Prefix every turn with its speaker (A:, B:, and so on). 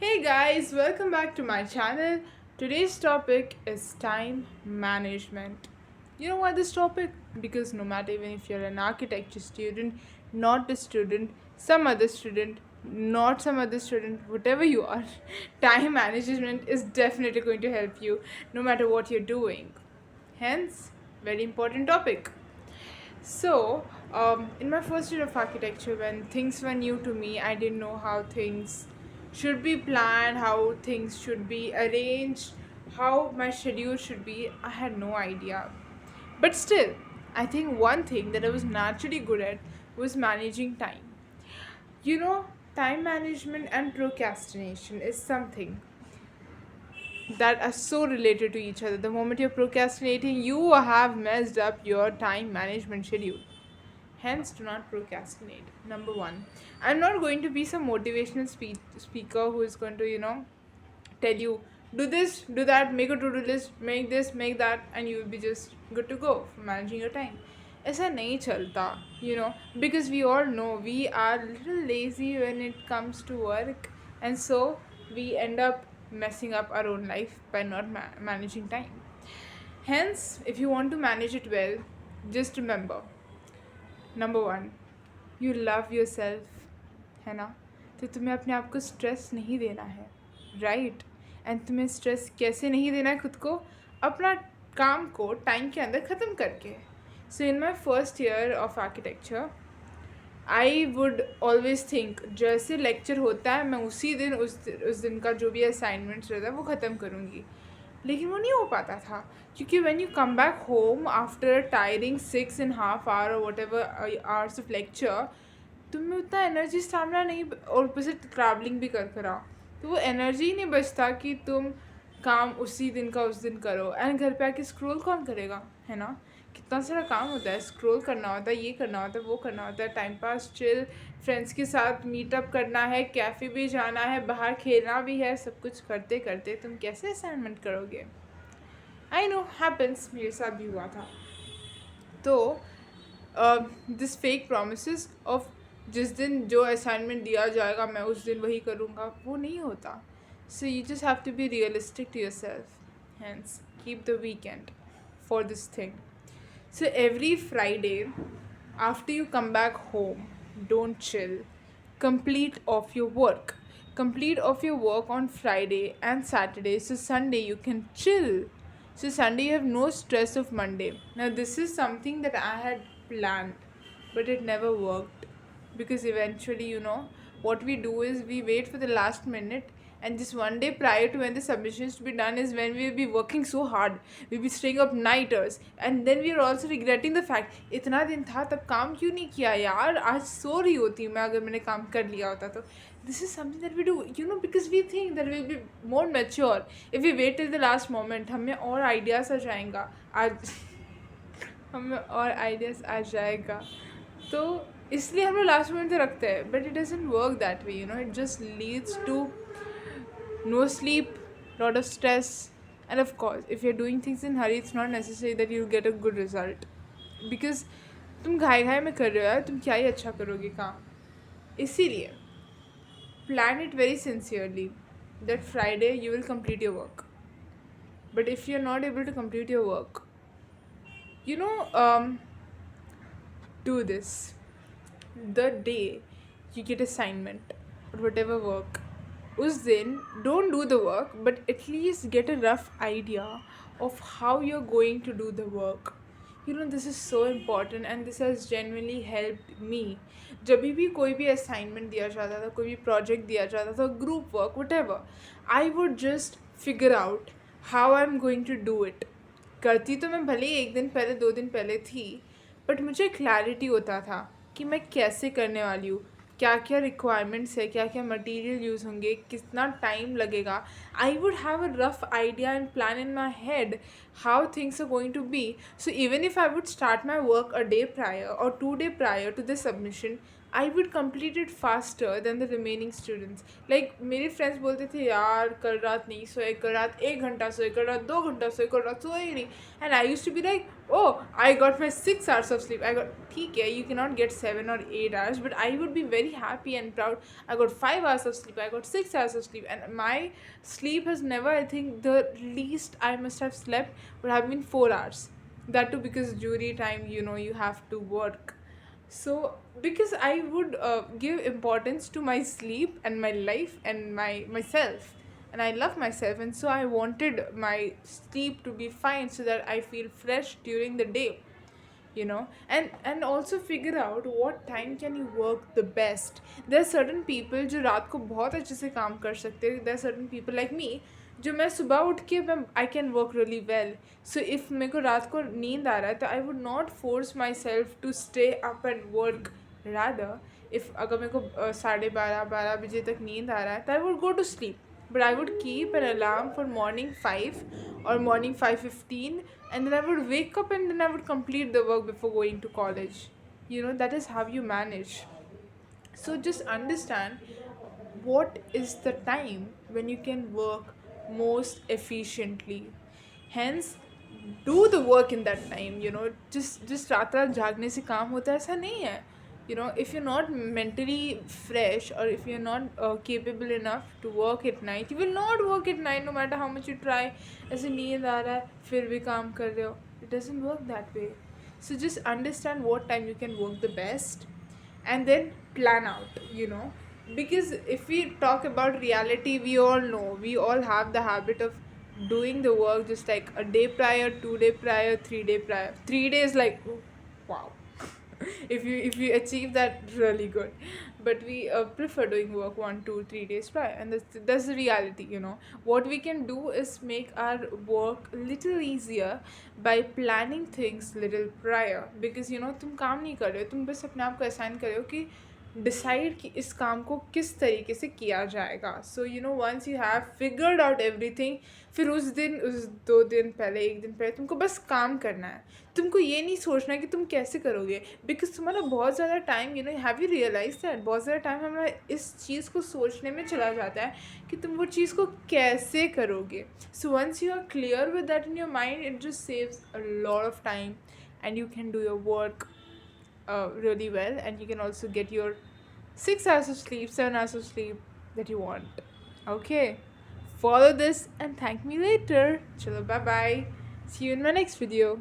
A: Hey guys, welcome back to my channel. Today's topic is time management. You know why this topic? Because no matter even if you're an architecture student, not a student, some other student, not some other student, whatever you are, time management is definitely going to help you no matter what you're doing. Hence, very important topic. In my first year of architecture, when things were new to me, I didn't know how things should be planned, how things should be arranged, how my schedule should be. I had no idea. But still, I think one thing that I was naturally good at was managing time. You know, time management and procrastination is something that are so related to each other. The moment you're procrastinating, you have messed up your time management schedule. Hence, do not procrastinate. Number one, I'm not going to be some motivational speaker who is going to, tell you, do this, do that, make a to do list, make this, make that, and you will be just good to go for managing your time. ऐसा नहीं चलता, because we all know we are a little lazy when it comes to work, and so we end up messing up our own life by not managing time. Hence, if you want to manage it well, just remember, number one, you love your self, है ना? तो तुम्हें अपने आप को stress नहीं देना है, राइट? एंड तुम्हें स्ट्रेस कैसे नहीं देना है खुद को? अपना काम को टाइम के अंदर ख़त्म करके. So in my first year of architecture I would always think जैसे लेक्चर होता है मैं उसी दिन उस दिन का जो भी असाइनमेंट्स रहता है वो ख़त्म करूँगी. लेकिन वो नहीं हो पाता था, क्योंकि when you come back home after tiring 6.5 hour और what ever hours of lecture, तुम में उतना एनर्जी स्टैमिना नहीं, और ऊपर से ट्रैवलिंग भी कर कर आओ, तो वो एनर्जी ही नहीं बचता कि तुम काम उसी दिन का उस दिन करो. एंड घर पे आके स्क्रोल कौन करेगा, है ना? कितना सारा काम होता है, स्क्रॉल करना होता है, ये करना होता है, वो करना होता है, टाइम पास, चिल, फ्रेंड्स के साथ मीटअप करना है, कैफ़े भी जाना है, बाहर खेलना भी है. सब कुछ करते करते तुम कैसे असाइनमेंट करोगे? आई नो, हैपन्स, मेरे साथ भी हुआ था. तो दिस फेक प्रोमिस ऑफ जिस दिन जो असाइनमेंट दिया जाएगा मैं उस दिन वही करूँगा, वो नहीं होता. So you just have to be realistic to yourself. Hence keep the weekend for this thing. So every Friday, after you come back home, don't chill. Complete off your work. Complete off your work on Friday and Saturday. So Sunday you can chill. So Sunday you have no stress of Monday. Now this is something that I had planned, but it never worked, because eventually, what we do is we wait for the last minute, and just one day prior to when the submission is to be done is when we will be working so hard, we'll be staying up nighters, and then we are also regretting the fact इतना दिन था तब काम क्यों नहीं किया यार, आज सो रही होती मैं अगर मैंने काम कर लिया होता तो. This is something that we do, because we think that we'll be more mature if we wait till the last moment. हमें और आइडियाज़ आ जाएगा आज हमें और आइडियाज़ आ जाएगा, तो इसलिए हम लोग लास्ट मोमेंट तक रखते हैं. But it doesn't work that way, it just leads to no sleep, lot of stress, and of course if you're doing things in hurry, it's not necessary that you'll get a good result, because तुम घाई घाई में कर रहे हो यार, तुम क्या ही अच्छा करोगे काम. इसीलिए plan it very sincerely that Friday you will complete your work. But if you're not able to complete your work, you know do this the day you get assignment or whatever work. उस दिन don't do the work, but at least get a rough idea of how you're going to do the work. This is so important, and this has genuinely helped me. जब भी कोई भी assignment दिया जाता था, कोई भी project दिया जाता था, group work, whatever, I would just figure out how I'm going to do it. करती तो मैं भले ही 1 दिन पहले 2 दिन पहले थी, बट मुझे क्लैरिटी होता था कि मैं कैसे करने वाली हूँ, क्या क्या रिक्वायरमेंट्स है, क्या क्या मटेरियल यूज़ होंगे, कितना टाइम लगेगा. I would have a rough idea and plan in my head how things are going to be. So even if I would start my work a day prior or 2 day prior to the submission, I would complete it faster than the remaining students. Like मेरे friends बोलते थे यार कल रात नहीं सोए, कल रात 1 घंटा सोए, कल रात 2 घंटा सोए, कल रात सोए ही नहीं. And I used to be like, oh, I got my 6 hours of sleep. I got ठीक है, you cannot get 7 or 8 hours, but I would be very happy and proud. I got 5 hours of sleep. I got 6 hours of sleep, and my sleep has never. I think the least I must have slept would have been 4 hours. That too because jury time. You have to work. So because I would give importance to my sleep and my life and myself, and I love myself, and so I wanted my sleep to be fine so that I feel fresh during the day. And also figure out what time can you work the best. There are certain people जो रात को बहुत अच्छे से काम कर सकते हैं. There are certain people like me जो मैं सुबह उठ के मैं I can work really well. So if मेरे को रात को नींद आ रहा है तो I would not force myself to stay up and work. Rather, if अगर मेरे को 12:30 बजे तक नींद आ रहा है तो I would go to sleep. But I would keep an alarm for morning 5 or morning 5:15, and then I would wake up and then I would complete the work before going to college. That is how you manage. So just understand what is the time when you can work most efficiently. Hence, do the work in that time. Just रात रात जागने से काम होता है ऐसा नहीं है. If you're not mentally fresh, or if you're not capable enough to work at night, you will not work at night no matter how much you try. ऐसे नींद आ रहा है फिर भी काम कर रहे हो. It doesn't work that way. So just understand what time you can work the best, and then plan out. Because if we talk about reality, we all know, we all have the habit of doing the work just like a day prior, 2 day prior, 3 day prior. 3 days, like, wow. If you achieve that, really good. But we prefer doing work 1, 2, 3 days prior, and that's the reality. What we can do is make our work a little easier by planning things little prior. Because तुम काम नहीं कर रहे हो, तुम बस अपने आप को assign कर रहे हो कि डिसाइड कि इस काम को किस तरीके से किया जाएगा. So once you have figured out everything, फिर उस 2 दिन पहले, 1 दिन पहले तुमको बस काम करना है. तुमको ये नहीं सोचना कि तुम कैसे करोगे. बिकॉज तुम्हारा बहुत ज़्यादा time have you realise that बहुत ज़्यादा टाइम हमारा इस चीज़ को सोचने में चला जाता है कि तुम वो चीज़ को कैसे करोगे. So once you are clear with that in your mind, it just saves a lot of time, and you can do your work really well, and you can also get your 6 hours of sleep, 7 hours of sleep that you want. Okay, follow this and thank me later. Chalo, bye bye. See you in my next video.